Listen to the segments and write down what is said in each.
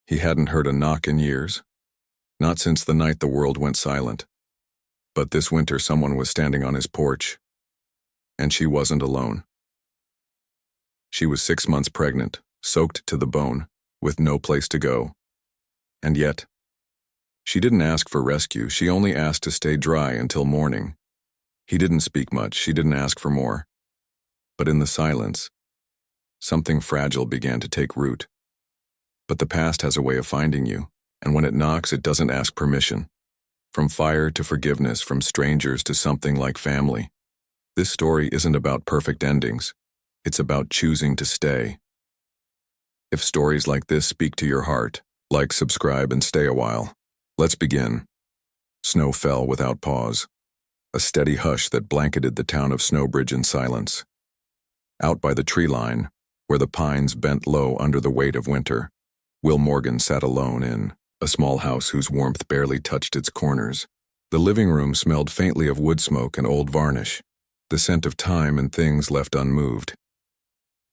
He hadn't heard a knock in years, not since the night the world went silent. But this winter someone was standing on his porch, and she wasn't alone. She was 6 months pregnant, soaked to the bone, with no place to go. And yet, she didn't ask for rescue, she only asked to stay dry until morning. He didn't speak much, she didn't ask for more. But in the silence, something fragile began to take root. But the past has a way of finding you, and when it knocks, it doesn't ask permission. From fire to forgiveness, from strangers to something like family. This story isn't about perfect endings. It's about choosing to stay. If stories like this speak to your heart, like, subscribe, and stay a while. Let's begin. Snow fell without pause. A steady hush that blanketed the town of Snowbridge in silence. Out by the tree line, where the pines bent low under the weight of winter, Will Morgan sat alone in a small house whose warmth barely touched its corners. The living room smelled faintly of wood smoke and old varnish, the scent of time and things left unmoved.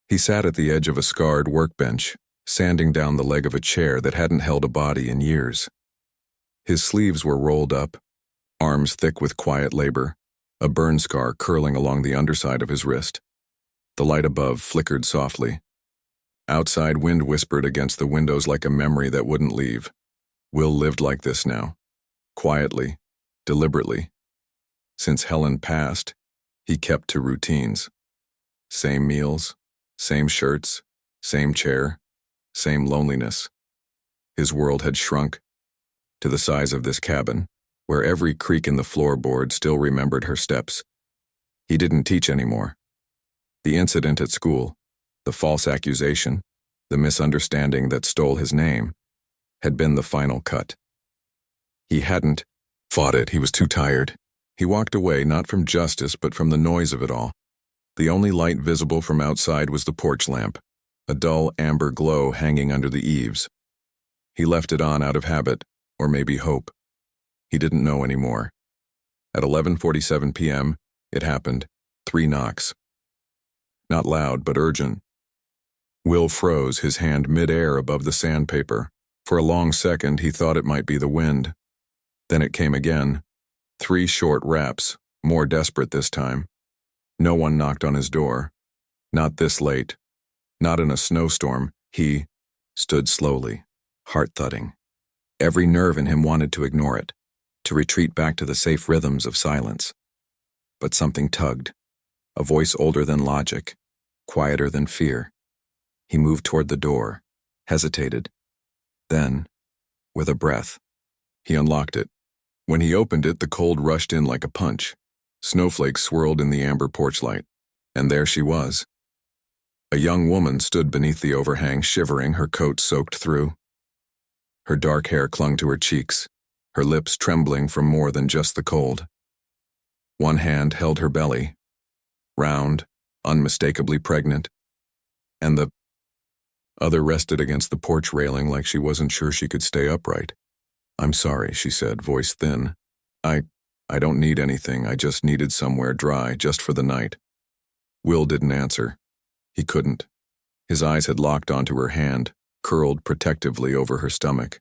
He sat at the edge of a scarred workbench, sanding down the leg of a chair that hadn't held a body in years. His sleeves were rolled up, arms thick with quiet labor, a burn scar curling along the underside of his wrist. The light above flickered softly. Outside, wind whispered against the windows like a memory that wouldn't leave. Will lived like this now, quietly, deliberately. Since Helen passed, he kept to routines. Same meals, same shirts, same chair, same loneliness. His world had shrunk to the size of this cabin, where every creak in the floorboard still remembered her steps. He didn't teach anymore. The incident at school, the false accusation, the misunderstanding that stole his name, had been the final cut. He hadn't fought it, he was too tired. He walked away, not from justice, but from the noise of it all. The only light visible from outside was the porch lamp, a dull amber glow hanging under the eaves. He left it on out of habit, or maybe hope. He didn't know anymore. At 11:47 p.m., it happened. 3 knocks. Not loud, but urgent. Will froze, his hand mid-air above the sandpaper. For a long second, he thought it might be the wind. Then it came again. 3 short raps, more desperate this time. No one knocked on his door. Not this late. Not in a snowstorm. He stood slowly, heart-thudding. Every nerve in him wanted to ignore it, to retreat back to the safe rhythms of silence. But something tugged. A voice older than logic, quieter than fear. He moved toward the door, hesitated. Then, with a breath, he unlocked it. When he opened it, the cold rushed in like a punch. Snowflakes swirled in the amber porch light, and there she was. A young woman stood beneath the overhang, shivering, her coat soaked through. Her dark hair clung to her cheeks, her lips trembling from more than just the cold. One hand held her belly, round, unmistakably pregnant, and the other rested against the porch railing like she wasn't sure she could stay upright. "I'm sorry," she said, voice thin. I don't need anything, I just needed somewhere dry, just for the night." Will didn't answer. He couldn't. His eyes had locked onto her hand, curled protectively over her stomach.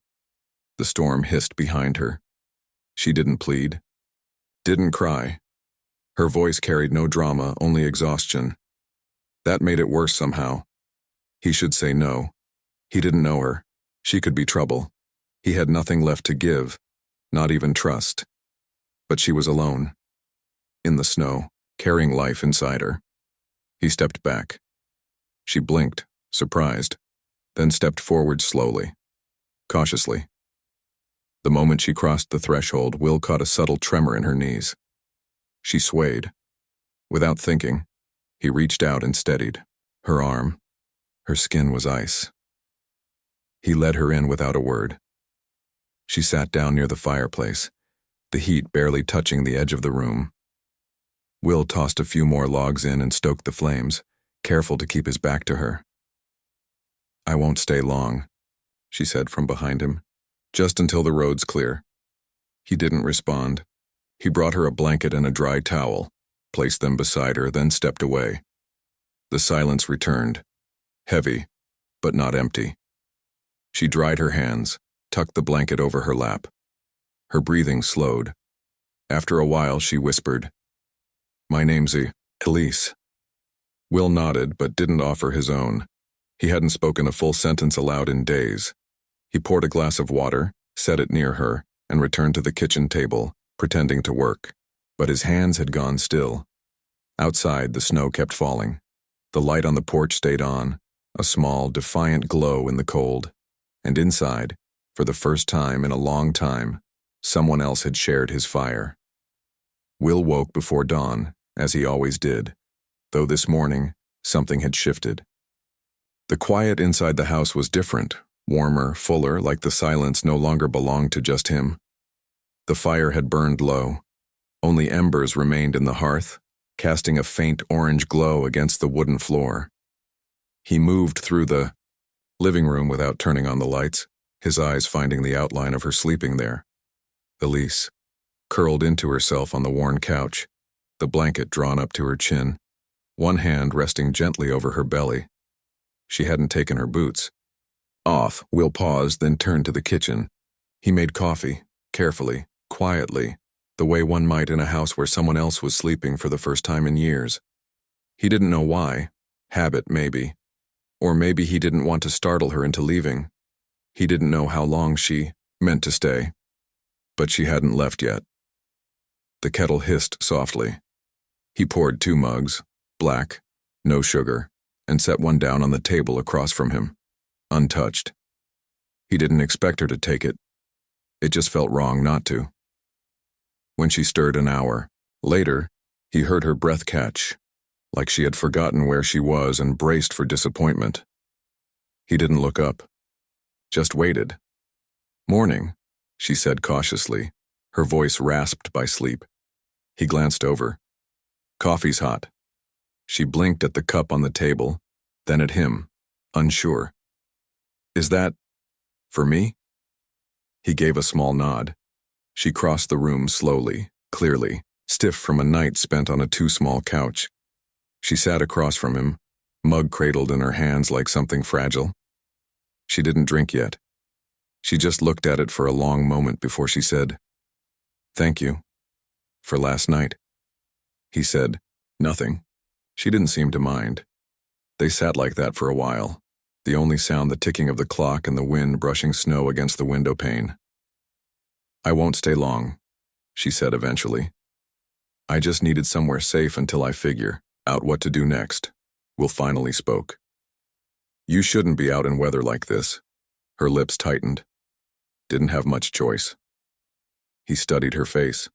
The storm hissed behind her. She didn't plead. Didn't cry. Her voice carried no drama, only exhaustion. That made it worse somehow. He should say no. He didn't know her. She could be trouble. He had nothing left to give, not even trust. But she was alone. In the snow, carrying life inside her. He stepped back. She blinked, surprised, then stepped forward slowly, cautiously. The moment she crossed the threshold, Will caught a subtle tremor in her knees. She swayed. Without thinking, he reached out and steadied her arm. Her skin was ice. He led her in without a word. She sat down near the fireplace, the heat barely touching the edge of the room. Will tossed a few more logs in and stoked the flames, careful to keep his back to her. "I won't stay long," she said from behind him, "just until the road's clear." He didn't respond. He brought her a blanket and a dry towel, placed them beside her, then stepped away. The silence returned, heavy, but not empty. She dried her hands, tucked the blanket over her lap. Her breathing slowed. After a while, she whispered, "My name's Elise." Will nodded, but didn't offer his own. He hadn't spoken a full sentence aloud in days. He poured a glass of water, set it near her, and returned to the kitchen table, pretending to work. But his hands had gone still. Outside, the snow kept falling. The light on the porch stayed on, a small, defiant glow in the cold. And inside, for the first time in a long time, someone else had shared his fire. Will woke before dawn, as he always did, though this morning, something had shifted. The quiet inside the house was different, warmer, fuller, like the silence no longer belonged to just him. The fire had burned low. Only embers remained in the hearth, casting a faint orange glow against the wooden floor. He moved through the living room without turning on the lights, his eyes finding the outline of her sleeping there. Elise, curled into herself on the worn couch, the blanket drawn up to her chin, one hand resting gently over her belly. She hadn't taken her boots off. Will paused, then turned to the kitchen. He made coffee, carefully, quietly, the way one might in a house where someone else was sleeping for the first time in years. He didn't know why. Habit, maybe. Or maybe he didn't want to startle her into leaving. He didn't know how long she meant to stay. But she hadn't left yet. The kettle hissed softly. He poured 2 mugs, black, no sugar, and set one down on the table across from him, untouched. He didn't expect her to take it. It just felt wrong not to. When she stirred an hour later, he heard her breath catch, like she had forgotten where she was and braced for disappointment. He didn't look up, just waited. "Morning," she said cautiously, her voice rasped by sleep. He glanced over. "Coffee's hot." She blinked at the cup on the table, then at him, unsure. "Is that for me?" He gave a small nod. She crossed the room slowly, clearly, stiff from a night spent on a too small couch. She sat across from him, mug cradled in her hands like something fragile. She didn't drink yet. She just looked at it for a long moment before she said, "Thank you. For last night." He said, "Nothing." She didn't seem to mind. They sat like that for a while, the only sound the ticking of the clock and the wind brushing snow against the window pane. "I won't stay long," she said eventually. "I just needed somewhere safe until I figure out what to do next." Will finally spoke. "You shouldn't be out in weather like this." Her lips tightened. Didn't have much choice. He studied her face.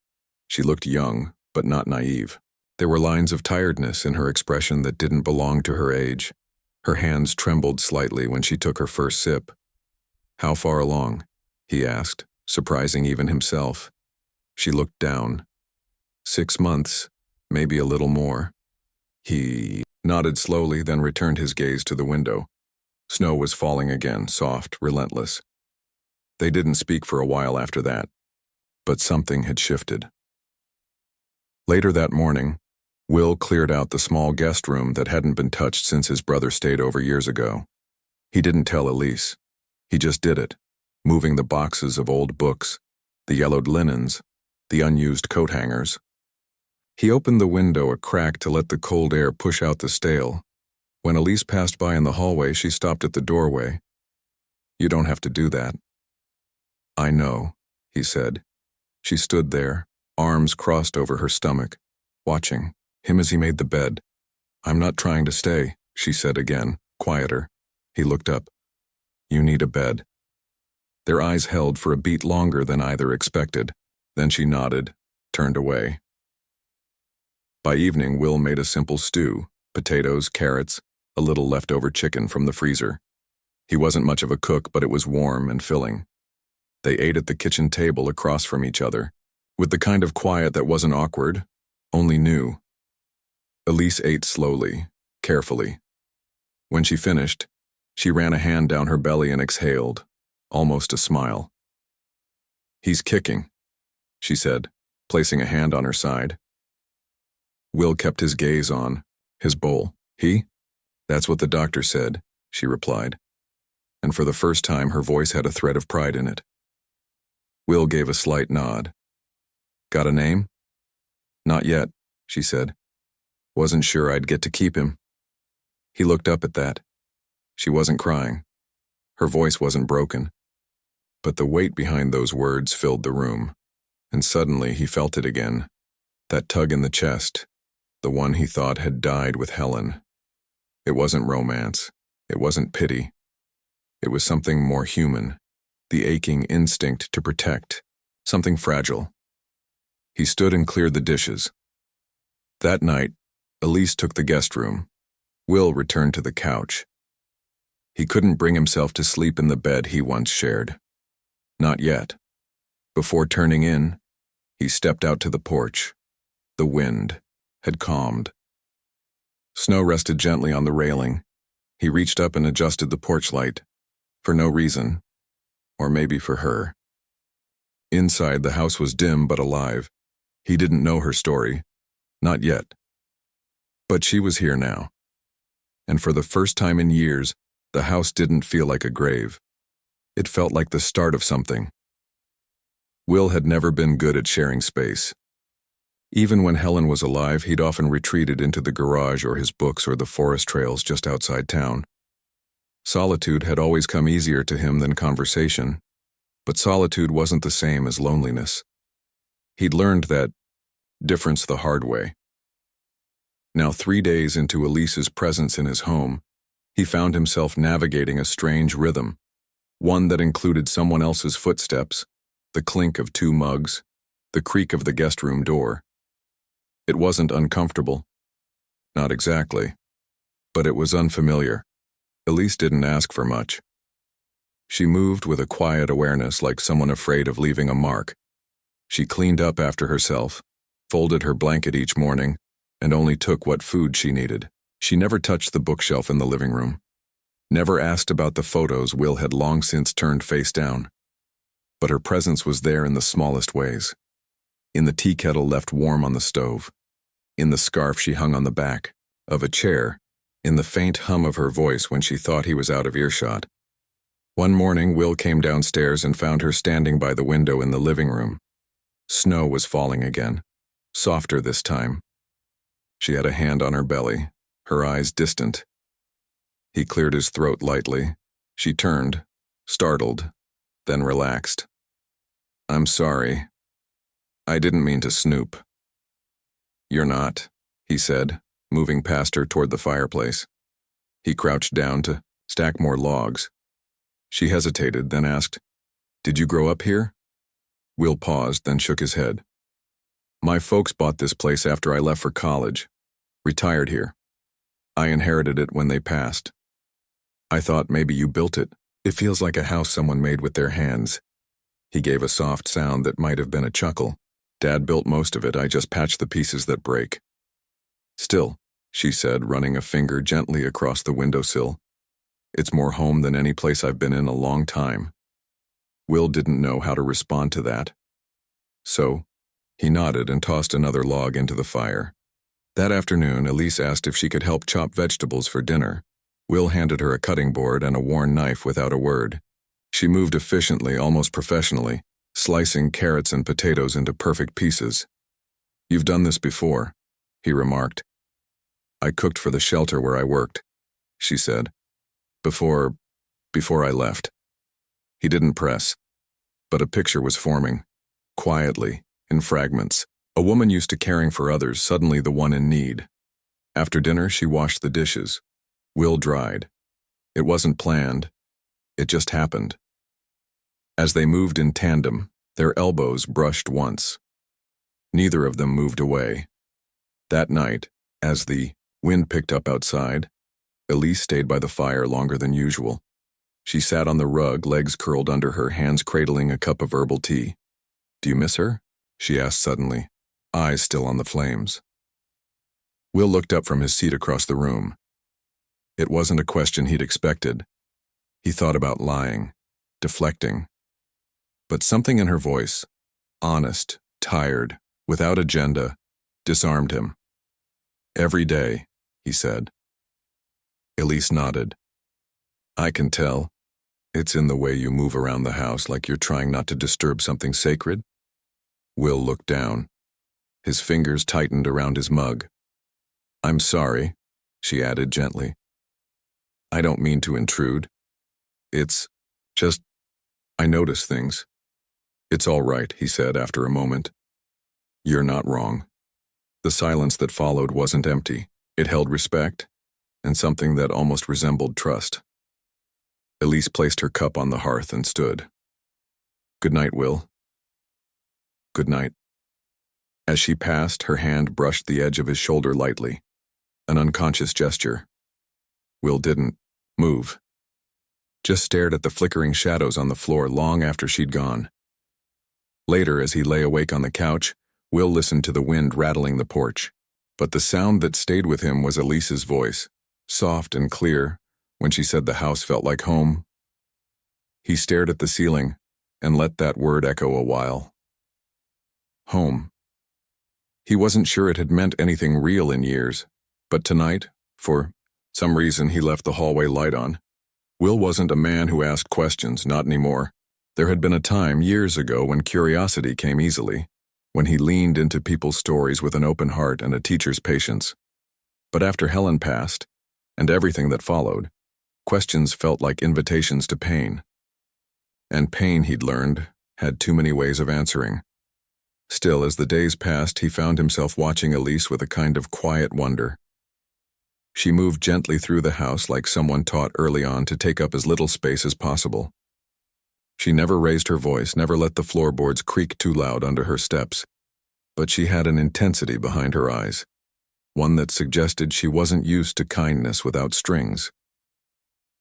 She looked young, but not naive. There were lines of tiredness in her expression that didn't belong to her age. Her hands trembled slightly when she took her first sip. "How far along?" he asked, surprising even himself. She looked down. 6 months, maybe a little more. He nodded slowly, then returned his gaze to the window. Snow was falling again, soft, relentless. They didn't speak for a while after that, but something had shifted. Later that morning, Will cleared out the small guest room that hadn't been touched since his brother stayed over years ago. He didn't tell Elise. He just did it, moving the boxes of old books, the yellowed linens, the unused coat hangers. He opened the window a crack to let the cold air push out the stale. When Elise passed by in the hallway, she stopped at the doorway. "You don't have to do that." "I know," he said. She stood there, arms crossed over her stomach, watching him as he made the bed. "I'm not trying to stay," she said again, quieter. He looked up. "You need a bed." Their eyes held for a beat longer than either expected. Then she nodded, turned away. By evening, Will made a simple stew, potatoes, carrots, a little leftover chicken from the freezer. He wasn't much of a cook, but it was warm and filling. They ate at the kitchen table across from each other, with the kind of quiet that wasn't awkward, only new. Elise ate slowly, carefully. When she finished, she ran a hand down her belly and exhaled, almost a smile. "He's kicking," she said, placing a hand on her side. Will kept his gaze on his bowl. "He? That's what the doctor said," she replied. and for the first time her voice had a thread of pride in it. Will gave a slight nod. Got a name? Not yet, she said. Wasn't sure I'd get to keep him. He looked up at that. She wasn't crying. Her voice wasn't broken. But the weight behind those words filled the room, and suddenly he felt it again. That tug in the chest, the one he thought had died with Helen. It wasn't romance. It wasn't pity. It was something more human, the aching instinct to protect, something fragile. He stood and cleared the dishes. That night, Elise took the guest room. Will returned to the couch. He couldn't bring himself to sleep in the bed he once shared. Not yet. Before turning in, he stepped out to the porch. The wind had calmed. Snow rested gently on the railing. He reached up and adjusted the porch light. For no reason. Or maybe for her. Inside, the house was dim but alive. He didn't know her story. Not yet. But she was here now. And for the first time in years, the house didn't feel like a grave. It felt like the start of something. Will had never been good at sharing space. Even when Helen was alive, he'd often retreated into the garage or his books or the forest trails just outside town. Solitude had always come easier to him than conversation, but solitude wasn't the same as loneliness. He'd learned that difference the hard way. Now 3 days into Elise's presence in his home, he found himself navigating a strange rhythm, one that included someone else's footsteps, the clink of 2 mugs, the creak of the guest room door. It wasn't uncomfortable. Not exactly. But it was unfamiliar. Elise didn't ask for much. She moved with a quiet awareness like someone afraid of leaving a mark. She cleaned up after herself, folded her blanket each morning, and only took what food she needed. She never touched the bookshelf in the living room. Never asked about the photos Will had long since turned face down. But her presence was there in the smallest ways. In the tea kettle left warm on the stove. In the scarf she hung on the back of a chair. In the faint hum of her voice when she thought he was out of earshot. One morning, Will came downstairs and found her standing by the window in the living room. Snow was falling again, softer this time. She had a hand on her belly, her eyes distant. He cleared his throat lightly. She turned, startled, then relaxed. I'm sorry. I didn't mean to snoop. You're not, he said, moving past her toward the fireplace. He crouched down to stack more logs. She hesitated, then asked, Did you grow up here? Will paused, then shook his head. My folks bought this place after I left for college. Retired here. I inherited it when they passed. I thought maybe you built it. It feels like a house someone made with their hands. He gave a soft sound that might have been a chuckle. Dad built most of it, I just patched the pieces that break. Still, she said, running a finger gently across the windowsill. It's more home than any place I've been in a long time. Will didn't know how to respond to that. So, he nodded and tossed another log into the fire. That afternoon, Elise asked if she could help chop vegetables for dinner. Will handed her a cutting board and a worn knife without a word. She moved efficiently, almost professionally, slicing carrots and potatoes into perfect pieces. You've done this before, he remarked. I cooked for the shelter where I worked, she said. Before I left. He didn't press, but a picture was forming, quietly, in fragments. A woman used to caring for others, suddenly the one in need. After dinner, she washed the dishes. Will dried. It wasn't planned. It just happened. As they moved in tandem, their elbows brushed once. Neither of them moved away. That night, as the wind picked up outside, Elise stayed by the fire longer than usual. She sat on the rug, legs curled under her, hands cradling a cup of herbal tea. Do you miss her? She asked suddenly, eyes still on the flames. Will looked up from his seat across the room. It wasn't a question he'd expected. He thought about lying, deflecting. But something in her voice, honest, tired, without agenda, disarmed him. Every day, he said. Elise nodded. I can tell. It's in the way you move around the house like you're trying not to disturb something sacred. Will looked down. His fingers tightened around his mug. I'm sorry, she added gently. I don't mean to intrude. It's just, I notice things. It's all right, he said after a moment. You're not wrong. The silence that followed wasn't empty. It held respect and something that almost resembled trust. Elise placed her cup on the hearth and stood. Good night, Will. Good night. As she passed, her hand brushed the edge of his shoulder lightly, an unconscious gesture. Will didn't move, just stared at the flickering shadows on the floor long after she'd gone. Later, as he lay awake on the couch, Will listened to the wind rattling the porch, but the sound that stayed with him was Elise's voice, soft and clear, when she said the house felt like home. He stared at the ceiling and let that word echo a while. Home. He wasn't sure it had meant anything real in years, but tonight, for some reason, he left the hallway light on. Will wasn't a man who asked questions, not anymore. There had been a time years ago when curiosity came easily, when he leaned into people's stories with an open heart and a teacher's patience. But after Helen passed, and everything that followed, questions felt like invitations to pain. And pain, he'd learned, had too many ways of answering. Still, as the days passed, he found himself watching Elise with a kind of quiet wonder. She moved gently through the house like someone taught early on to take up as little space as possible. She never raised her voice, never let the floorboards creak too loud under her steps, but she had an intensity behind her eyes, one that suggested she wasn't used to kindness without strings.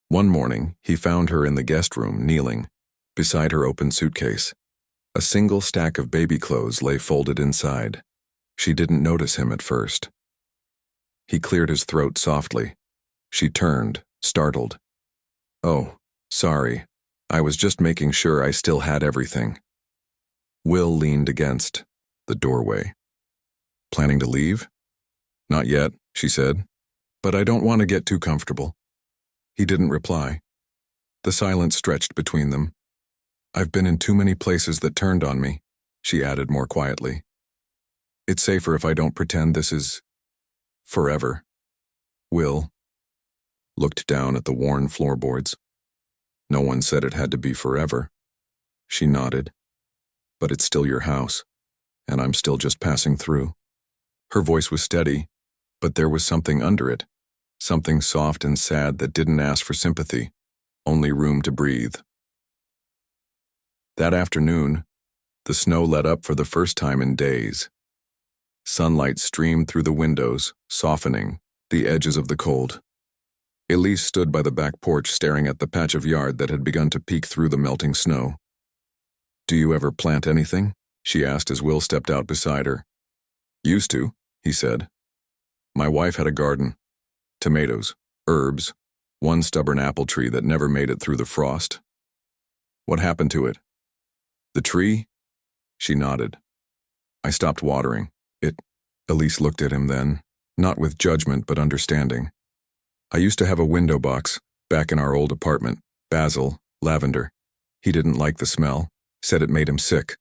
One morning, he found her in the guest room, kneeling, beside her open suitcase. A single stack of baby clothes lay folded inside. She didn't notice him at first. He cleared his throat softly. She turned, startled. Oh, sorry. I was just making sure I still had everything. Will leaned against the doorway. Planning to leave? Not yet, she said, but I don't want to get too comfortable. He didn't reply. The silence stretched between them. I've been in too many places that turned on me, she added more quietly. It's safer if I don't pretend this is forever. Will looked down at the worn floorboards. No one said it had to be forever. She nodded. But it's still your house, and I'm still just passing through. Her voice was steady, but there was something under it, something soft and sad that didn't ask for sympathy, only room to breathe. That afternoon, the snow let up for the first time in days. Sunlight streamed through the windows, softening the edges of the cold. Elise stood by the back porch staring at the patch of yard that had begun to peek through the melting snow. Do you ever plant anything? She asked as Will stepped out beside her. Used to, he said. My wife had a garden. Tomatoes, herbs, one stubborn apple tree that never made it through the frost. What happened to it? The tree? She nodded. I stopped watering. Elise looked at him then, not with judgment but understanding. I used to have a window box, back in our old apartment, basil, lavender. He didn't like the smell, said it made him sick.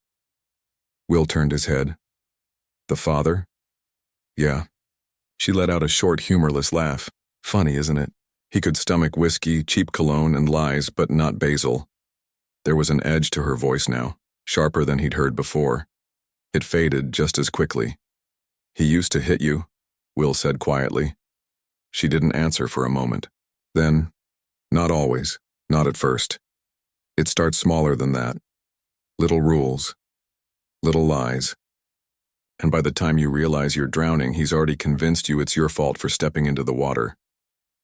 Will turned his head. The father? Yeah. She let out a short, humorless laugh. Funny, isn't it? He could stomach whiskey, cheap cologne, and lies, but not basil. There was an edge to her voice now, sharper than he'd heard before. It faded just as quickly. He used to hit you, Will said quietly. She didn't answer for a moment. Then, not always, not at first. It starts smaller than that. Little rules, little lies. And by the time you realize you're drowning, he's already convinced you it's your fault for stepping into the water.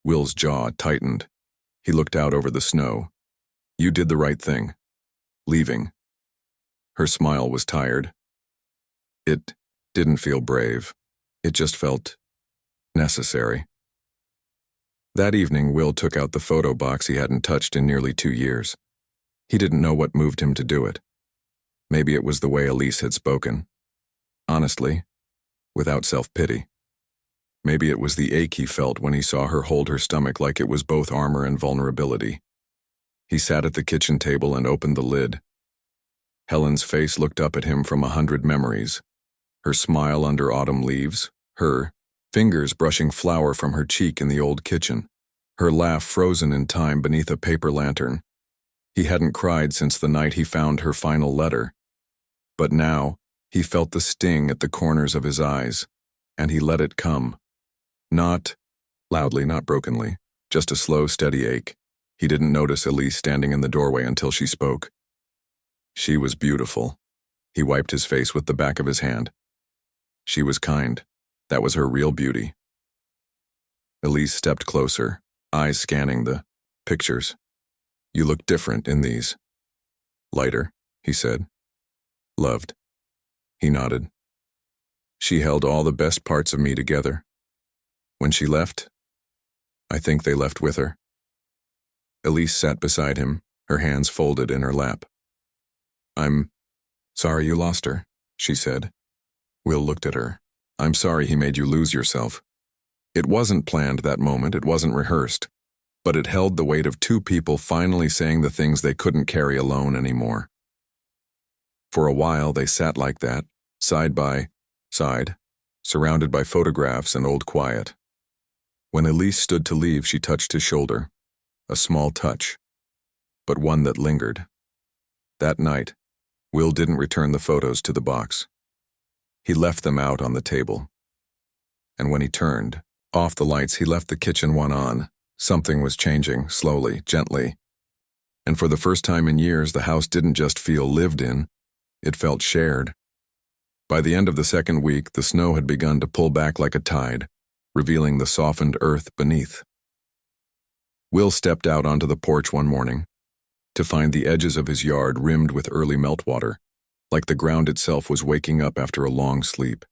Will's jaw tightened. He looked out over the snow. You did the right thing. Leaving. Her smile was tired. It didn't feel brave. It just felt necessary. That evening, Will took out the photo box he hadn't touched in nearly 2 years. He didn't know what moved him to do it. Maybe it was the way Elise had spoken. Honestly, without self-pity. Maybe it was the ache he felt when he saw her hold her stomach like it was both armor and vulnerability. He sat at the kitchen table and opened the lid. Helen's face looked up at him from 100 memories. Her smile under autumn leaves, her fingers brushing flour from her cheek in the old kitchen, her laugh frozen in time beneath a paper lantern. He hadn't cried since the night he found her final letter. But now, he felt the sting at the corners of his eyes, and he let it come. Not loudly, not brokenly, just a slow, steady ache. He didn't notice Elise standing in the doorway until she spoke. She was beautiful. He wiped his face with the back of his hand. She was kind. That was her real beauty. Elise stepped closer, eyes scanning the pictures. You look different in these. Lighter, he said. Loved. He nodded. She held all the best parts of me together. When she left, I think they left with her. Elise sat beside him, her hands folded in her lap. I'm sorry you lost her, she said. Will looked at her. I'm sorry he made you lose yourself. It wasn't planned that moment, it wasn't rehearsed, but it held the weight of two people finally saying the things they couldn't carry alone anymore. For a while they sat like that, side by side, surrounded by photographs and old quiet. When Elise stood to leave, she touched his shoulder. A small touch, but one that lingered. That night, Will didn't return the photos to the box. He left them out on the table. And when he turned off the lights, he left the kitchen one on. Something was changing, slowly, gently. And for the first time in years, the house didn't just feel lived in, it felt shared. By the end of the second week, the snow had begun to pull back like a tide, revealing the softened earth beneath. Will stepped out onto the porch one morning to find the edges of his yard rimmed with early meltwater, like the ground itself was waking up after a long sleep.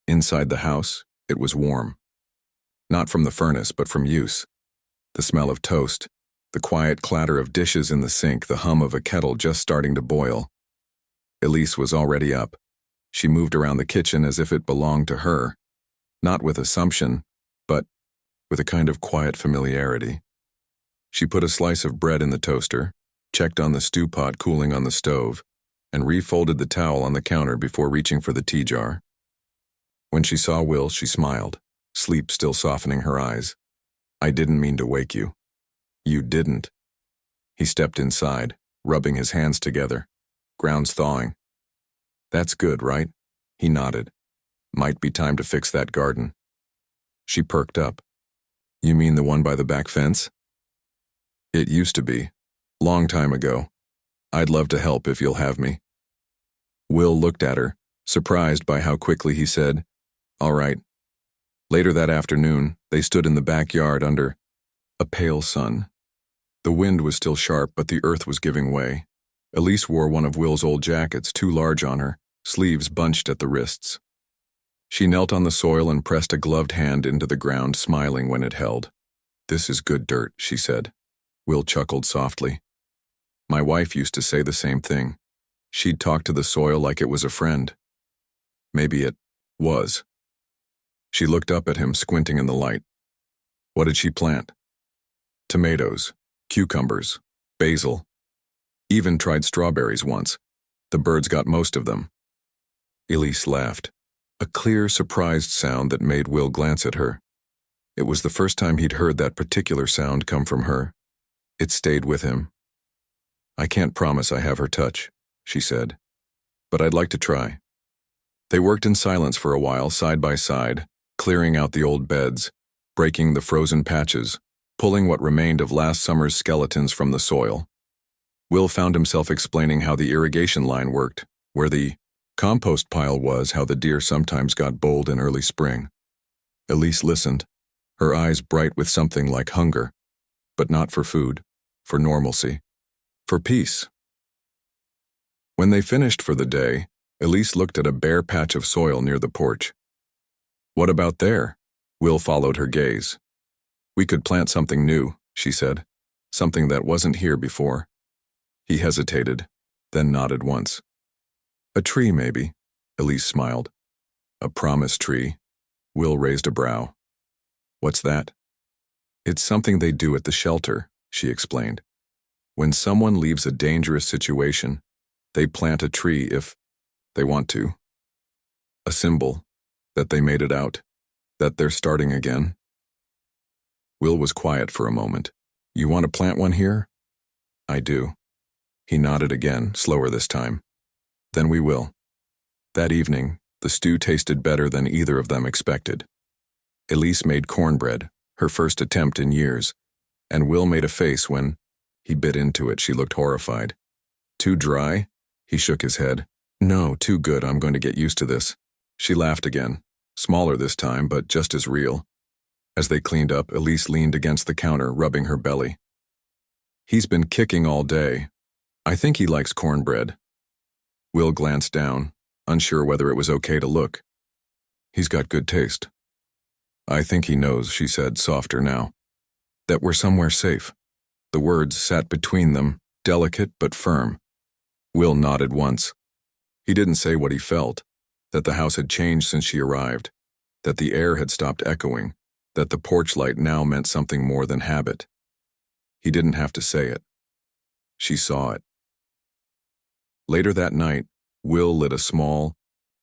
Inside the house, it was warm. Not from the furnace, but from use. The smell of toast, the quiet clatter of dishes in the sink, the hum of a kettle just starting to boil. Elise was already up. She moved around the kitchen as if it belonged to her, not with assumption, but with a kind of quiet familiarity. She put a slice of bread in the toaster, checked on the stew pot cooling on the stove, and refolded the towel on the counter before reaching for the tea jar. When she saw Will, she smiled, sleep still softening her eyes. I didn't mean to wake you. You didn't. He stepped inside, rubbing his hands together. Ground's thawing. That's good, right? He nodded. Might be time to fix that garden. She perked up. You mean the one by the back fence? It used to be. Long time ago. I'd love to help if you'll have me. Will looked at her, surprised by how quickly he said, all right. Later that afternoon, they stood in the backyard under a pale sun. The wind was still sharp, but the earth was giving way. Elise wore one of Will's old jackets, too large on her, sleeves bunched at the wrists. She knelt on the soil and pressed a gloved hand into the ground, smiling when it held. This is good dirt, she said. Will chuckled softly. My wife used to say the same thing. She'd talk to the soil like it was a friend. Maybe it was. She looked up at him, squinting in the light. What did she plant? Tomatoes, cucumbers, basil. Even tried strawberries once. The birds got most of them. Elise laughed. A clear, surprised sound that made Will glance at her. It was the first time he'd heard that particular sound come from her. It stayed with him. I can't promise I have her touch, she said, but I'd like to try. They worked in silence for a while, side by side, clearing out the old beds, breaking the frozen patches, pulling what remained of last summer's skeletons from the soil. Will found himself explaining how the irrigation line worked, where the compost pile was, how the deer sometimes got bold in early spring. Elise listened, her eyes bright with something like hunger, but not for food, for normalcy, for peace. When they finished for the day, Elise looked at a bare patch of soil near the porch. What about there? Will followed her gaze. We could plant something new, she said, something that wasn't here before. He hesitated, then nodded once. A tree, maybe, Elise smiled. A promise tree. Will raised a brow. What's that? It's something they do at the shelter, she explained. When someone leaves a dangerous situation, they plant a tree if they want to. A symbol that they made it out, that they're starting again. Will was quiet for a moment. You want to plant one here? I do. He nodded again, slower this time. Then we will. That evening, the stew tasted better than either of them expected. Elise made cornbread, her first attempt in years, and Will made a face when he bit into it. She looked horrified. Too dry? He shook his head. No, too good. I'm going to get used to this. She laughed again, smaller this time, but just as real. As they cleaned up, Elise leaned against the counter, rubbing her belly. He's been kicking all day. I think he likes cornbread. Will glanced down, unsure whether it was okay to look. He's got good taste. I think he knows, she said, softer now. That we're somewhere safe. The words sat between them, delicate but firm. Will nodded once. He didn't say what he felt, that the house had changed since she arrived, that the air had stopped echoing, that the porch light now meant something more than habit. He didn't have to say it. She saw it. Later that night, Will lit a small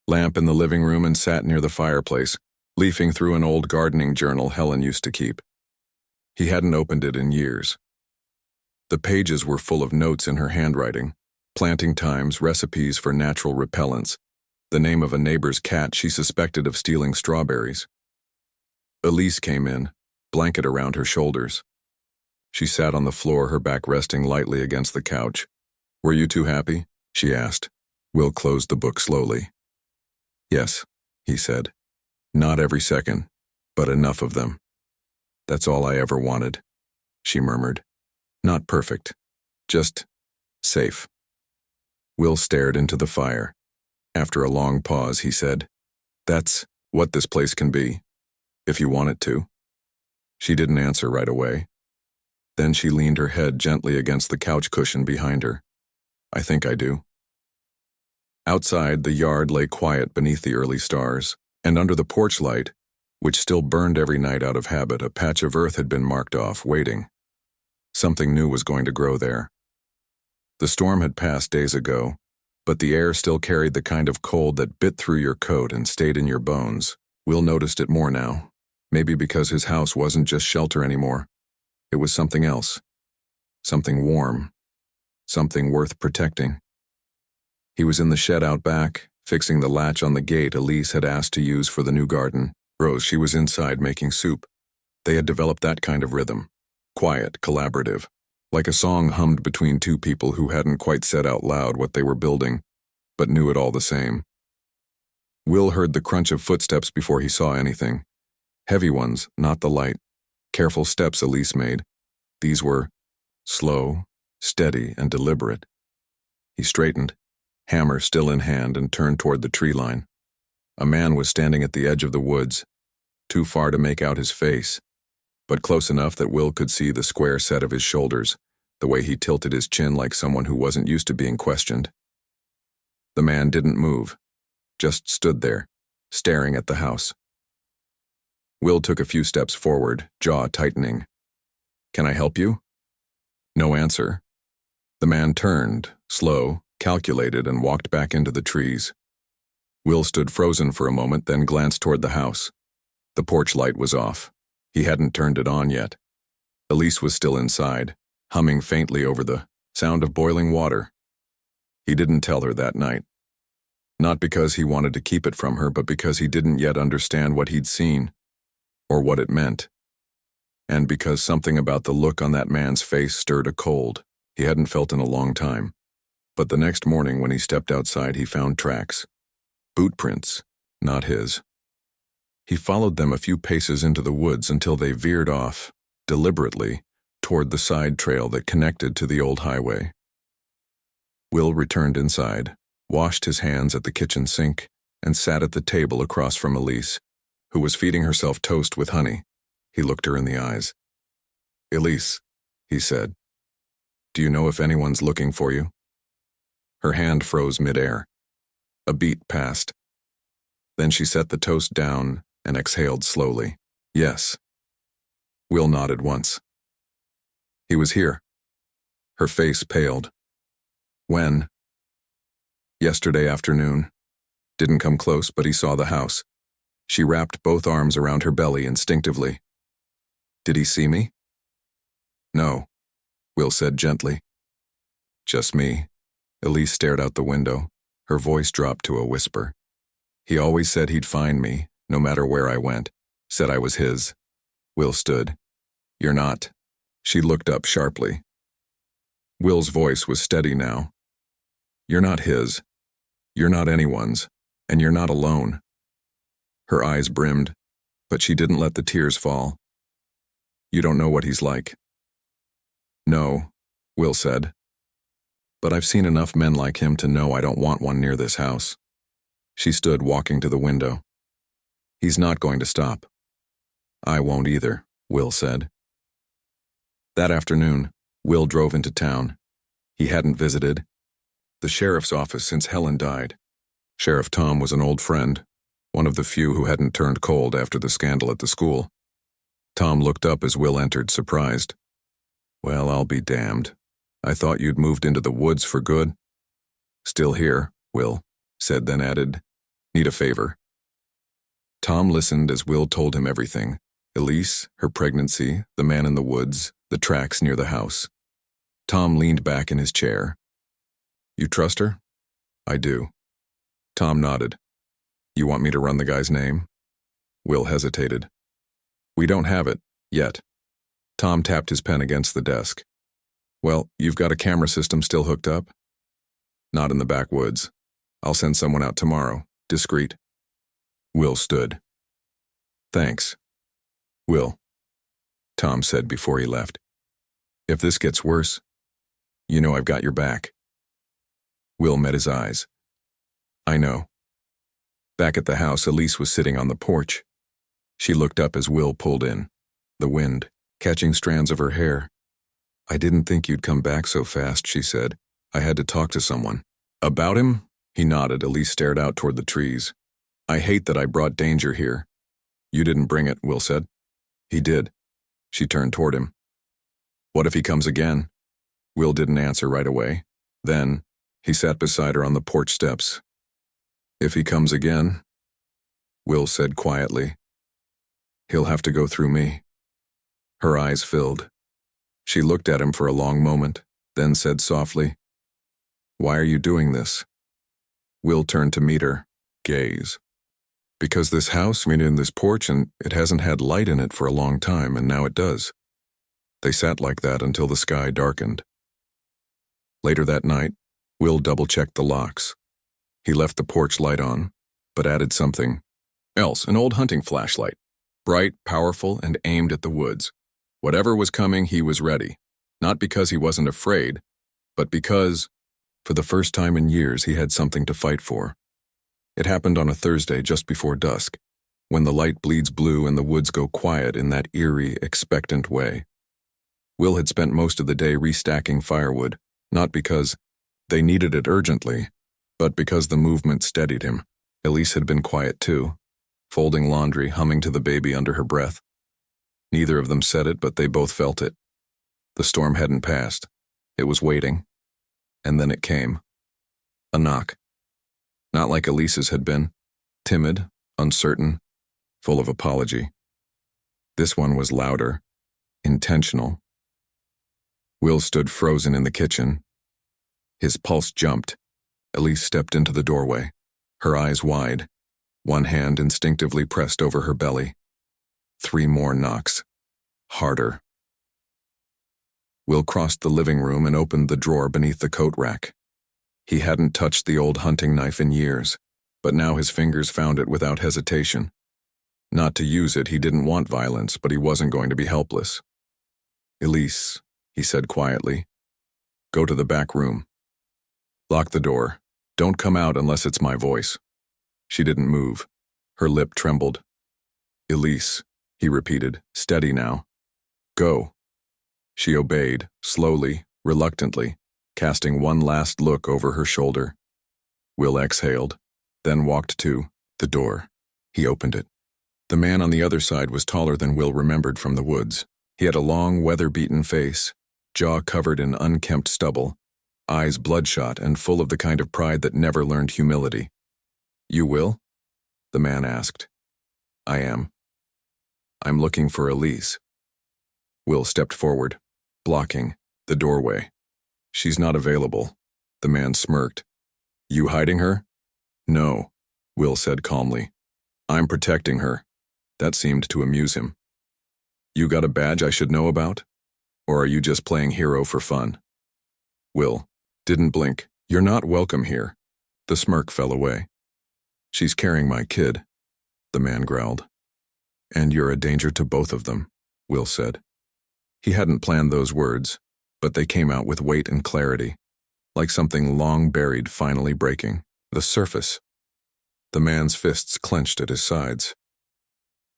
lamp in the living room and sat near the fireplace, leafing through an old gardening journal Helen used to keep. He hadn't opened it in years. The pages were full of notes in her handwriting, planting times, recipes for natural repellents, the name of a neighbor's cat she suspected of stealing strawberries. Elise came in, blanket around her shoulders. She sat on the floor, her back resting lightly against the couch. Were you too happy? She asked. Will closed the book slowly. Yes, he said. Not every second, but enough of them. That's all I ever wanted, she murmured. Not perfect, just safe. Will stared into the fire. After a long pause, he said, That's what this place can be, if you want it to. She didn't answer right away. Then she leaned her head gently against the couch cushion behind her. I think I do. Outside, the yard lay quiet beneath the early stars, and under the porch light, which still burned every night out of habit, a patch of earth had been marked off, waiting. Something new was going to grow there. The storm had passed days ago, but the air still carried the kind of cold that bit through your coat and stayed in your bones. Will noticed it more now, maybe because his house wasn't just shelter anymore. It was something else. Something warm. Something worth protecting. He was in the shed out back, fixing the latch on the gate Elise had asked to use for the new garden. She was inside making soup. They had developed that kind of rhythm. Quiet, collaborative. Like a song hummed between two people who hadn't quite said out loud what they were building, but knew it all the same. Will heard the crunch of footsteps before he saw anything. Heavy ones, not the light. Careful steps Elise made. These were slow, steady, and deliberate. He straightened, hammer still in hand, and turned toward the tree line. A man was standing at the edge of the woods, too far to make out his face, but close enough that Will could see the square set of his shoulders, the way he tilted his chin like someone who wasn't used to being questioned. The man didn't move, just stood there, staring at the house. Will took a few steps forward, jaw tightening. Can I help you? No answer. The man turned, slow, calculated, and walked back into the trees. Will stood frozen for a moment, then glanced toward the house. The porch light was off. He hadn't turned it on yet. Elise was still inside, humming faintly over the sound of boiling water. He didn't tell her that night. Not because he wanted to keep it from her, but because he didn't yet understand what he'd seen, or what it meant. And because something about the look on that man's face stirred a cold he hadn't felt in a long time. But the next morning when he stepped outside, he found tracks. Boot prints, not his. He followed them a few paces into the woods until they veered off, deliberately, toward the side trail that connected to the old highway. Will returned inside, washed his hands at the kitchen sink, and sat at the table across from Elise, who was feeding herself toast with honey. He looked her in the eyes. Elise, he said, do you know if anyone's looking for you? Her hand froze midair. A beat passed. Then she set the toast down and exhaled slowly. Yes. Will nodded once. He was here. Her face paled. When? Yesterday afternoon. Didn't come close, but he saw the house. She wrapped both arms around her belly instinctively. Did he see me? No, Will said gently. Just me. Elise stared out the window. Her voice dropped to a whisper. He always said he'd find me, no matter where I went. Said I was his. Will stood. You're not. She looked up sharply. Will's voice was steady now. You're not his. You're not anyone's. And you're not alone. Her eyes brimmed, but she didn't let the tears fall. You don't know what he's like. No, Will said. But I've seen enough men like him to know I don't want one near this house. She stood walking to the window. He's not going to stop. I won't either, Will said. That afternoon, Will drove into town. He hadn't visited the sheriff's office since Helen died. Sheriff Tom was an old friend, one of the few who hadn't turned cold after the scandal at the school. Tom looked up as Will entered, surprised. Well, I'll be damned. I thought you'd moved into the woods for good. Still here, Will said, then added, need a favor. Tom listened as Will told him everything. Elise, her pregnancy, the man in the woods, the tracks near the house. Tom leaned back in his chair. You trust her? I do. Tom nodded. You want me to run the guy's name? Will hesitated. We don't have it, yet. Tom tapped his pen against the desk. Well, you've got a camera system still hooked up? Not in the backwoods. I'll send someone out tomorrow, discreet. Will stood. Thanks. Will, Tom said before he left. If this gets worse, you know I've got your back. Will met his eyes. I know. Back at the house, Elise was sitting on the porch. She looked up as Will pulled in, the wind catching strands of her hair. I didn't think you'd come back so fast, she said. I had to talk to someone. About him? He nodded. Elise stared out toward the trees. I hate that I brought danger here. You didn't bring it, Will said. He did. She turned toward him. What if he comes again? Will didn't answer right away. Then, he sat beside her on the porch steps. If he comes again, Will said quietly, he'll have to go through me. Her eyes filled. She looked at him for a long moment, then said softly, Why are you doing this? Will turned to meet her gaze. Because this house, in this porch, and it hasn't had light in it for a long time, and now it does. They sat like that until the sky darkened. Later that night, Will double-checked the locks. He left the porch light on, but added something else, an old hunting flashlight, bright, powerful, and aimed at the woods. Whatever was coming, he was ready, not because he wasn't afraid, but because, for the first time in years, he had something to fight for. It happened on a Thursday just before dusk, when the light bleeds blue and the woods go quiet in that eerie, expectant way. Will had spent most of the day restacking firewood, not because they needed it urgently, but because the movement steadied him. Elise had been quiet too, folding laundry, humming to the baby under her breath. Neither of them said it, but they both felt it. The storm hadn't passed. It was waiting. And then it came. A knock. Not like Elise's had been. Timid, uncertain, full of apology. This one was louder, intentional. Will stood frozen in the kitchen. His pulse jumped. Elise stepped into the doorway, her eyes wide, one hand instinctively pressed over her belly. 3 more knocks. Harder. Will crossed the living room and opened the drawer beneath the coat rack. He hadn't touched the old hunting knife in years, but now his fingers found it without hesitation. Not to use it, he didn't want violence, but he wasn't going to be helpless. Elise, he said quietly, go to the back room. Lock the door. Don't come out unless it's my voice. She didn't move. Her lip trembled. Elise, he repeated, steady now. Go. She obeyed, slowly, reluctantly, casting one last look over her shoulder. Will exhaled, then walked to the door. He opened it. The man on the other side was taller than Will remembered from the woods. He had a long, weather-beaten face, jaw covered in unkempt stubble, eyes bloodshot and full of the kind of pride that never learned humility. "You will?" the man asked. "I am. I'm looking for Elise." Will stepped forward, blocking the doorway. "She's not available." The man smirked. "You hiding her?" "No," Will said calmly. "I'm protecting her." That seemed to amuse him. "You got a badge I should know about? Or are you just playing hero for fun?" Will didn't blink. "You're not welcome here." The smirk fell away. "She's carrying my kid," the man growled. "And you're a danger to both of them," Will said. He hadn't planned those words, but they came out with weight and clarity, like something long buried finally breaking the surface. The man's fists clenched at his sides.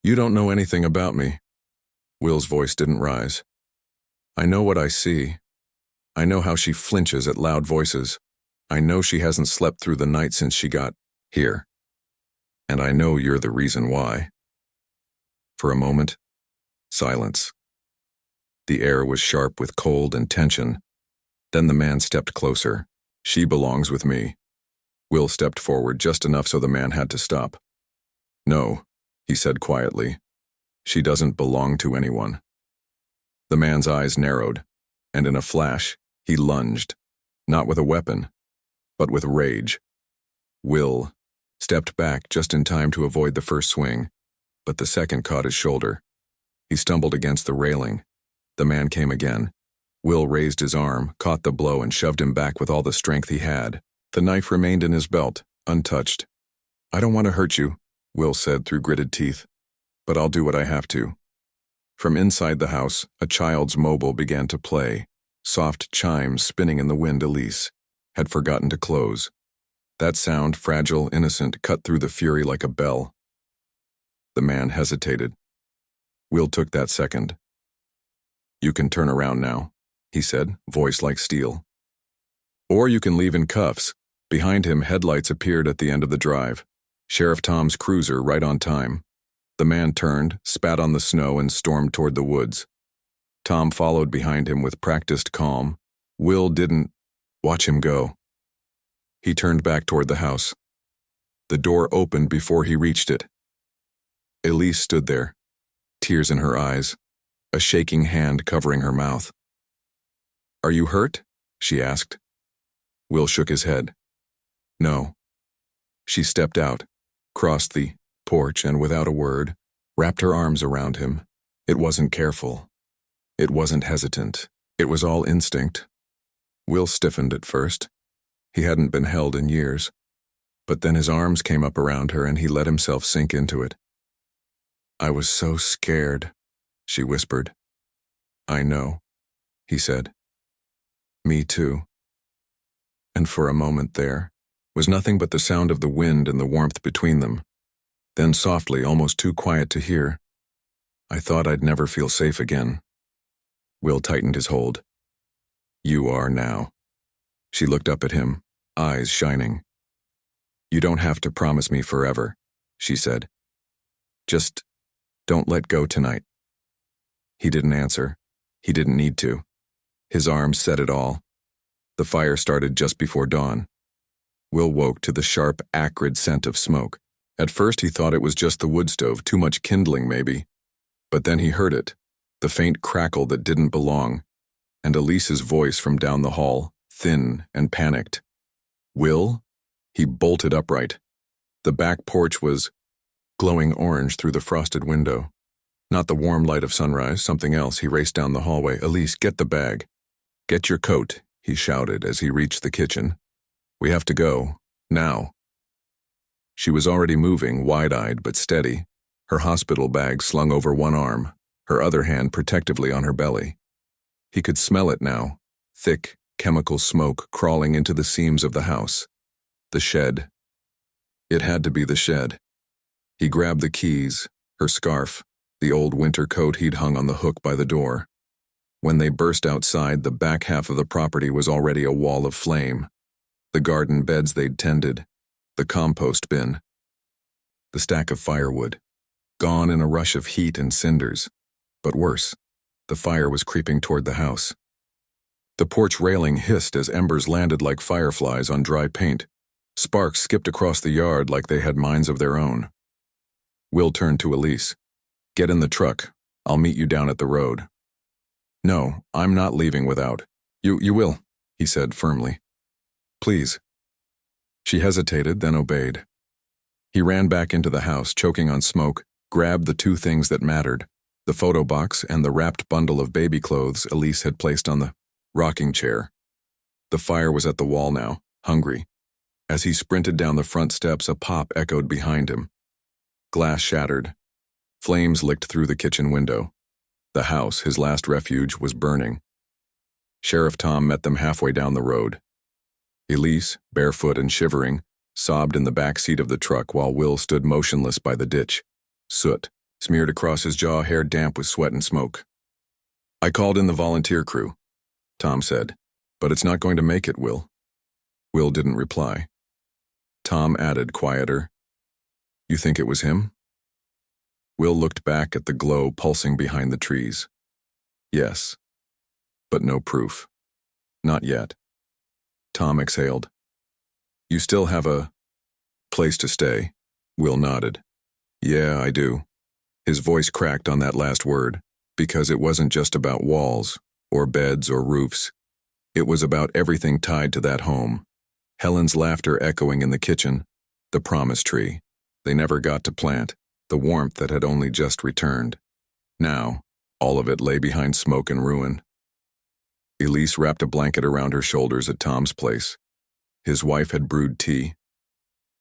"You don't know anything about me." Will's voice didn't rise. "I know what I see. I know how she flinches at loud voices. I know she hasn't slept through the night since she got here. And I know you're the reason why." For a moment, silence. The air was sharp with cold and tension. Then the man stepped closer. "She belongs with me." Will stepped forward just enough so the man had to stop. "No," he said quietly. "She doesn't belong to anyone." The man's eyes narrowed, and in a flash, he lunged, not with a weapon, but with rage. Will stepped back just in time to avoid the first swing, but the second caught his shoulder. He stumbled against the railing. The man came again. Will raised his arm, caught the blow, and shoved him back with all the strength he had. The knife remained in his belt, untouched. "I don't want to hurt you," Will said through gritted teeth, "but I'll do what I have to." From inside the house, a child's mobile began to play, soft chimes spinning in the wind. Elise had forgotten to close. That sound, fragile, innocent, cut through the fury like a bell. The man hesitated. Will took that second. "You can turn around now," he said, voice like steel. "Or you can leave in cuffs." Behind him, headlights appeared at the end of the drive. Sheriff Tom's cruiser right on time. The man turned, spat on the snow, and stormed toward the woods. Tom followed behind him with practiced calm. Will didn't watch him go. He turned back toward the house. The door opened before he reached it. Elise stood there, tears in her eyes, a shaking hand covering her mouth. "Are you hurt?" she asked. Will shook his head. "No." She stepped out, crossed the porch, and without a word, wrapped her arms around him. It wasn't careful. It wasn't hesitant. It was all instinct. Will stiffened at first. He hadn't been held in years. But then his arms came up around her and he let himself sink into it. "I was so scared," she whispered. "I know," he said. "Me too." And for a moment there was nothing but the sound of the wind and the warmth between them. Then softly, almost too quiet to hear, "I thought I'd never feel safe again." Will tightened his hold. "You are now." She looked up at him, eyes shining. "You don't have to promise me forever," she said. "Just don't let go tonight." He didn't answer. He didn't need to. His arms said it all. The fire started just before dawn. Will woke to the sharp, acrid scent of smoke. At first he thought it was just the wood stove, too much kindling maybe. But then he heard it, the faint crackle that didn't belong, and Elise's voice from down the hall, thin and panicked. "Will?" He bolted upright. The back porch was glowing orange through the frosted window. Not the warm light of sunrise, something else. He raced down the hallway. "Elise, get the bag." "Get your coat," he shouted as he reached the kitchen. "We have to go. Now." She was already moving, wide-eyed but steady, her hospital bag slung over one arm, her other hand protectively on her belly. He could smell it now, thick, chemical smoke crawling into the seams of the house. The shed. It had to be the shed. He grabbed the keys, her scarf, the old winter coat he'd hung on the hook by the door. When they burst outside, the back half of the property was already a wall of flame. The garden beds they'd tended, the compost bin, the stack of firewood, gone in a rush of heat and cinders. But worse, the fire was creeping toward the house. The porch railing hissed as embers landed like fireflies on dry paint. Sparks skipped across the yard like they had minds of their own. Will turned to Elise. "Get in the truck. I'll meet you down at the road." "No, I'm not leaving without." You will," he said firmly. "Please." She hesitated, then obeyed. He ran back into the house, choking on smoke, grabbed the two things that mattered, the photo box and the wrapped bundle of baby clothes Elise had placed on the rocking chair. The fire was at the wall now, hungry. As he sprinted down the front steps, a pop echoed behind him. Glass shattered. Flames licked through the kitchen window. The house, his last refuge, was burning. Sheriff Tom met them halfway down the road. Elise, barefoot and shivering, sobbed in the back seat of the truck while Will stood motionless by the ditch. Soot smeared across his jaw, hair damp with sweat and smoke. "I called in the volunteer crew," Tom said, "but it's not going to make it, Will." Will didn't reply. Tom added, quieter, "You think it was him?" Will looked back at the glow pulsing behind the trees. "Yes, but no proof. Not yet." Tom exhaled. "You still have a place to stay?" Will nodded. "Yeah, I do." His voice cracked on that last word, because it wasn't just about walls, or beds or roofs. It was about everything tied to that home. Helen's laughter echoing in the kitchen, the promise tree they never got to plant, the warmth that had only just returned. Now, all of it lay behind smoke and ruin. Elise wrapped a blanket around her shoulders at Tom's place. His wife had brewed tea.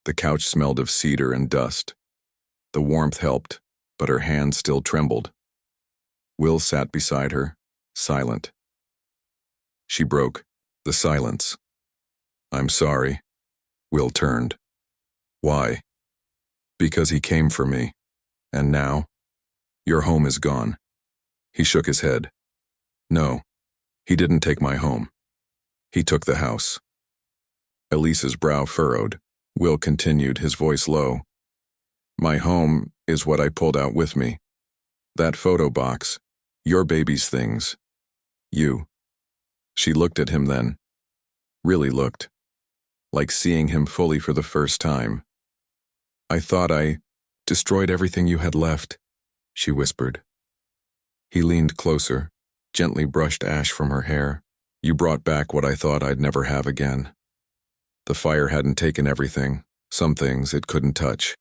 The couch smelled of cedar and dust. The warmth helped, but her hands still trembled. Will sat beside her, silent. She broke the silence. "I'm sorry." Will turned. "Why?" "Because he came for me. And now? Your home is gone." He shook his head. "No, he didn't take my home. He took the house." Elise's brow furrowed. Will continued, his voice low. "My home is what I pulled out with me. That photo box, your baby's things. You." She looked at him then. Really looked. Like seeing him fully for the first time. "I thought I destroyed everything you had left," she whispered. He leaned closer, gently brushed ash from her hair. "You brought back what I thought I'd never have again." The fire hadn't taken everything. Some things it couldn't touch.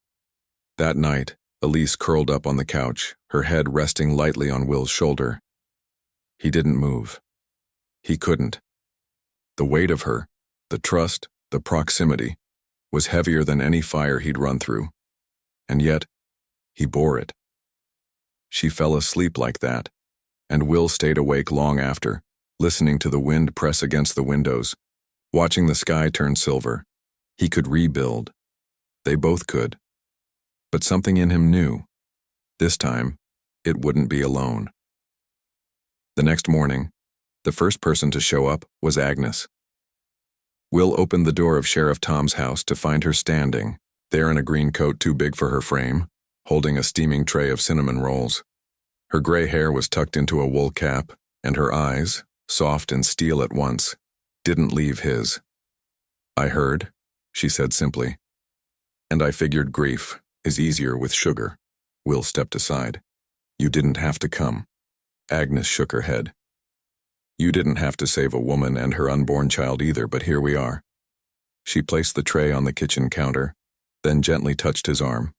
That night, Elise curled up on the couch, her head resting lightly on Will's shoulder. He didn't move. He couldn't. The weight of her, the trust, the proximity, was heavier than any fire he'd run through. And yet, he bore it. She fell asleep like that, and Will stayed awake long after, listening to the wind press against the windows, watching the sky turn silver. He could rebuild. They both could. But something in him knew. This time, it wouldn't be alone. The next morning, the first person to show up was Agnes. Will opened the door of Sheriff Tom's house to find her standing, there in a green coat too big for her frame, holding a steaming tray of cinnamon rolls. Her gray hair was tucked into a wool cap, and her eyes, soft and steel at once, didn't leave his. "I heard," she said simply. "And I figured grief is easier with sugar." Will stepped aside. "You didn't have to come." Agnes shook her head. "You didn't have to save a woman and her unborn child either, but here we are." She placed the tray on the kitchen counter, then gently touched his arm.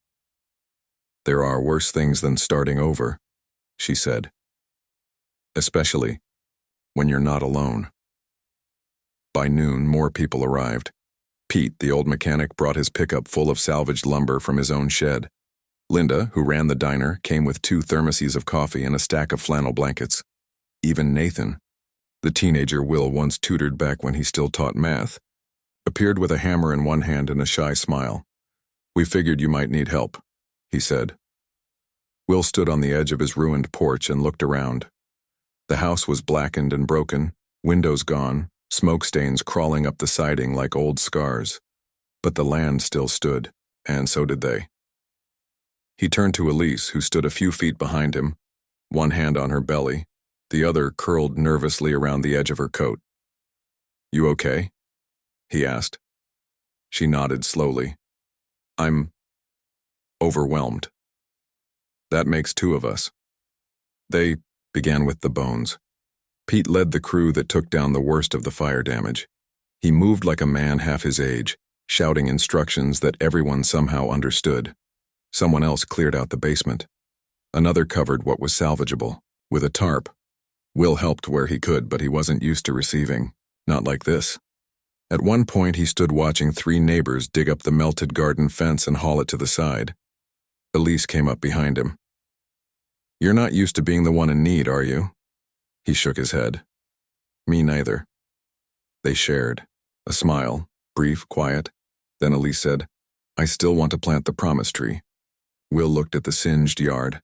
"There are worse things than starting over," she said. "Especially when you're not alone." By noon, more people arrived. Pete, the old mechanic, brought his pickup full of salvaged lumber from his own shed. Linda, who ran the diner, came with 2 thermoses of coffee and a stack of flannel blankets. Even Nathan, the teenager Will once tutored back when he still taught math, appeared with a hammer in one hand and a shy smile. "We figured you might need help," he said. Will stood on the edge of his ruined porch and looked around. The house was blackened and broken, windows gone, smoke stains crawling up the siding like old scars. But the land still stood, and so did they. He turned to Elise, who stood a few feet behind him, one hand on her belly, the other curled nervously around the edge of her coat. You okay? He asked. She nodded slowly. I'm overwhelmed. That makes two of us. They began with the bones. Pete led the crew that took down the worst of the fire damage. He moved like a man half his age, shouting instructions that everyone somehow understood. Someone else cleared out the basement. Another covered what was salvageable, with a tarp. Will helped where he could, but he wasn't used to receiving. Not like this. At one point, he stood watching three neighbors dig up the melted garden fence and haul it to the side. Elise came up behind him. You're not used to being the one in need, are you? He shook his head. Me neither. They shared. A smile, brief, quiet. Then Elise said, I still want to plant the promise tree. Will looked at the singed yard,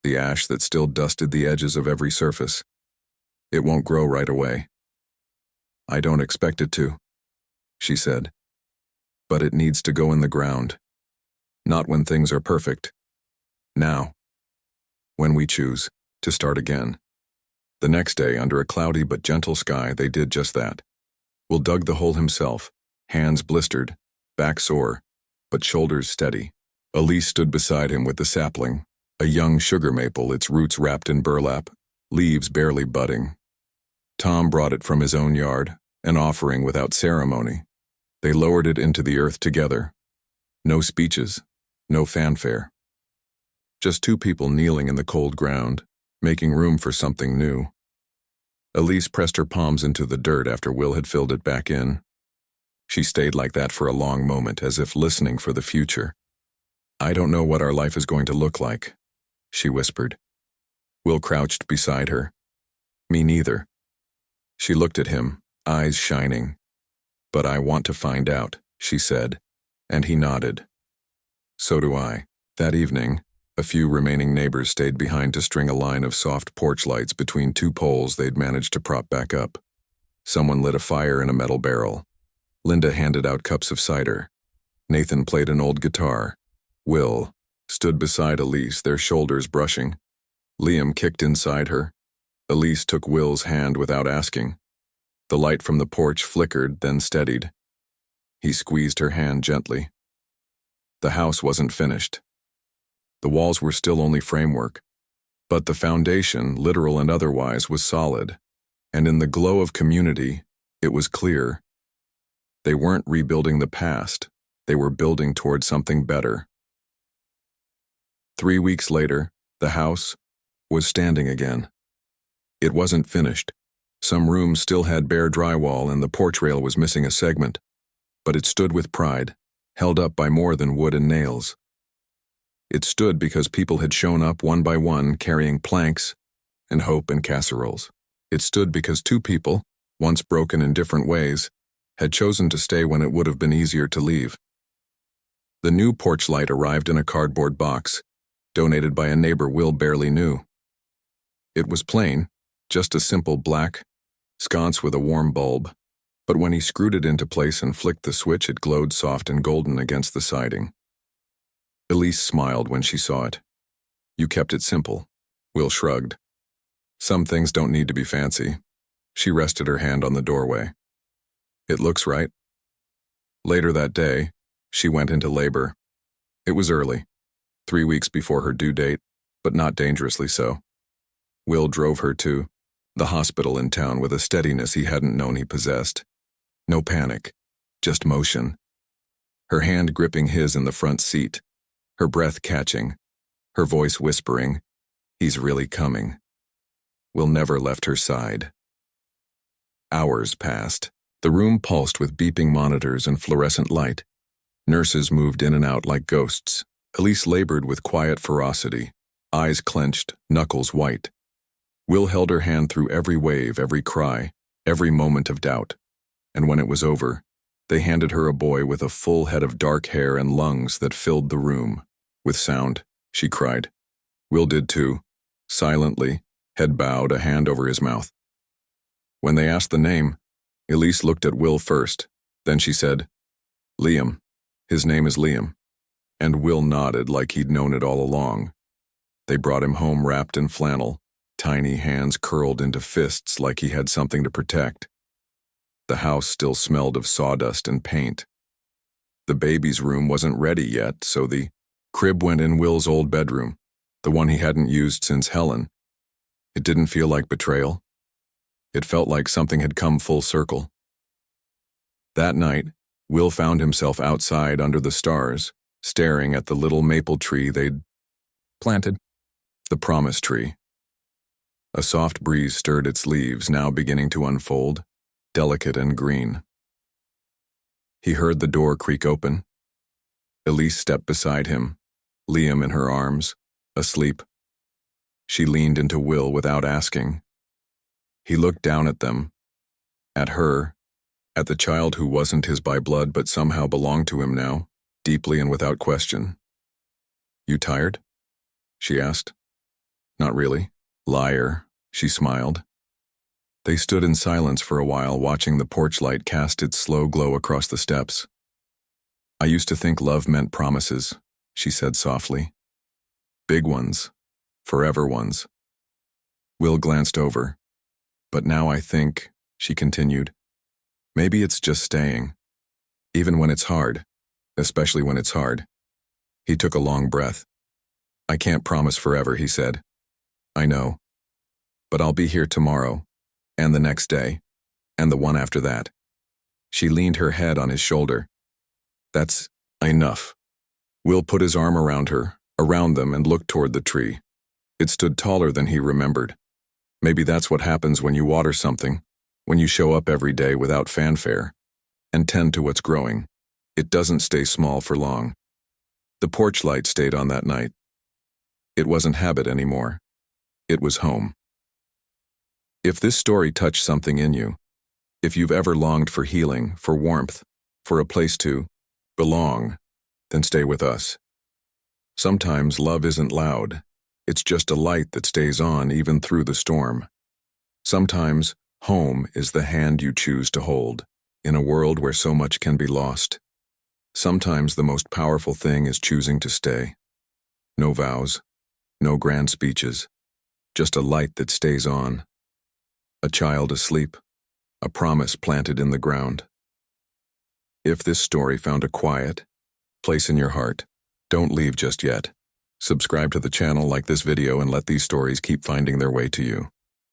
the ash that still dusted the edges of every surface. It won't grow right away. I don't expect it to, she said. But it needs to go in the ground. Not when things are perfect. Now. When we choose to start again. The next day, under a cloudy but gentle sky, they did just that. Will dug the hole himself, hands blistered, back sore, but shoulders steady. Elise stood beside him with the sapling, a young sugar maple, its roots wrapped in burlap, leaves barely budding. Tom brought it from his own yard, an offering without ceremony. They lowered it into the earth together. No speeches, no fanfare. Just two people kneeling in the cold ground, making room for something new. Elise pressed her palms into the dirt after Will had filled it back in. She stayed like that for a long moment, as if listening for the future. I don't know what our life is going to look like, she whispered. Will crouched beside her. Me neither. She looked at him, eyes shining. But I want to find out, she said, and he nodded. So do I. That evening, a few remaining neighbors stayed behind to string a line of soft porch lights between two poles they'd managed to prop back up. Someone lit a fire in a metal barrel. Linda handed out cups of cider. Nathan played an old guitar. Will stood beside Elise, their shoulders brushing. Liam kicked inside her. Elise took Will's hand without asking. The light from the porch flickered, then steadied. He squeezed her hand gently. The house wasn't finished. The walls were still only framework, but the foundation, literal and otherwise, was solid, and in the glow of community, it was clear. They weren't rebuilding the past, they were building towards something better. 3 weeks later, the house was standing again. It wasn't finished. Some rooms still had bare drywall and the porch rail was missing a segment, but it stood with pride, held up by more than wood and nails. It stood because people had shown up one by one carrying planks and hope and casseroles. It stood because two people, once broken in different ways, had chosen to stay when it would have been easier to leave. The new porch light arrived in a cardboard box, donated by a neighbor Will barely knew. It was plain, just a simple black sconce with a warm bulb, but when he screwed it into place and flicked the switch, it glowed soft and golden against the siding. Elise smiled when she saw it. You kept it simple. Will shrugged. Some things don't need to be fancy. She rested her hand on the doorway. It looks right. Later that day, she went into labor. It was early, 3 weeks before her due date, but not dangerously so. Will drove her to the hospital in town with a steadiness he hadn't known he possessed. No panic, just motion. Her hand gripping his in the front seat, her breath catching, her voice whispering, "He's really coming." Will never left her side. Hours passed. The room pulsed with beeping monitors and fluorescent light. Nurses moved in and out like ghosts. Elise labored with quiet ferocity, eyes clenched, knuckles white. Will held her hand through every wave, every cry, every moment of doubt. And when it was over, they handed her a boy with a full head of dark hair and lungs that filled the room. With sound, she cried. Will did too, silently, head bowed, a hand over his mouth. When they asked the name, Elise looked at Will first, then she said, "Liam. His name is Liam." And Will nodded like he'd known it all along. They brought him home wrapped in flannel, tiny hands curled into fists like he had something to protect. The house still smelled of sawdust and paint. The baby's room wasn't ready yet, so the crib went in Will's old bedroom, the one he hadn't used since Helen. It didn't feel like betrayal. It felt like something had come full circle. That night, Will found himself outside under the stars, staring at the little maple tree they'd planted, the promise tree. A soft breeze stirred its leaves, now beginning to unfold, delicate and green. He heard the door creak open. Elise stepped beside him, Liam in her arms, asleep. She leaned into Will without asking. He looked down at them, at her, at the child who wasn't his by blood but somehow belonged to him now, deeply and without question. "You tired?" she asked. "Not really." "Liar," she smiled. They stood in silence for a while, watching the porch light cast its slow glow across the steps. "I used to think love meant promises," she said softly. "Big ones, forever ones." Will glanced over. "But now I think," she continued, "maybe it's just staying. Even when it's hard, especially when it's hard." He took a long breath. "I can't promise forever," he said. "I know. But I'll be here tomorrow, and the next day, and the one after that." She leaned her head on his shoulder. "That's enough." Will put his arm around her, around them, and looked toward the tree. It stood taller than he remembered. Maybe that's what happens when you water something, when you show up every day without fanfare, and tend to what's growing. It doesn't stay small for long. The porch light stayed on that night. It wasn't habit anymore. It was home. If this story touched something in you, if you've ever longed for healing, for warmth, for a place to belong, then stay with us. Sometimes love isn't loud. It's just a light that stays on even through the storm. Sometimes home is the hand you choose to hold, in a world where so much can be lost. Sometimes the most powerful thing is choosing to stay. No vows, no grand speeches, just a light that stays on. A child asleep, a promise planted in the ground. If this story found a quiet place in your heart, don't leave just yet. Subscribe to the channel, like this video, and let these stories keep finding their way to you.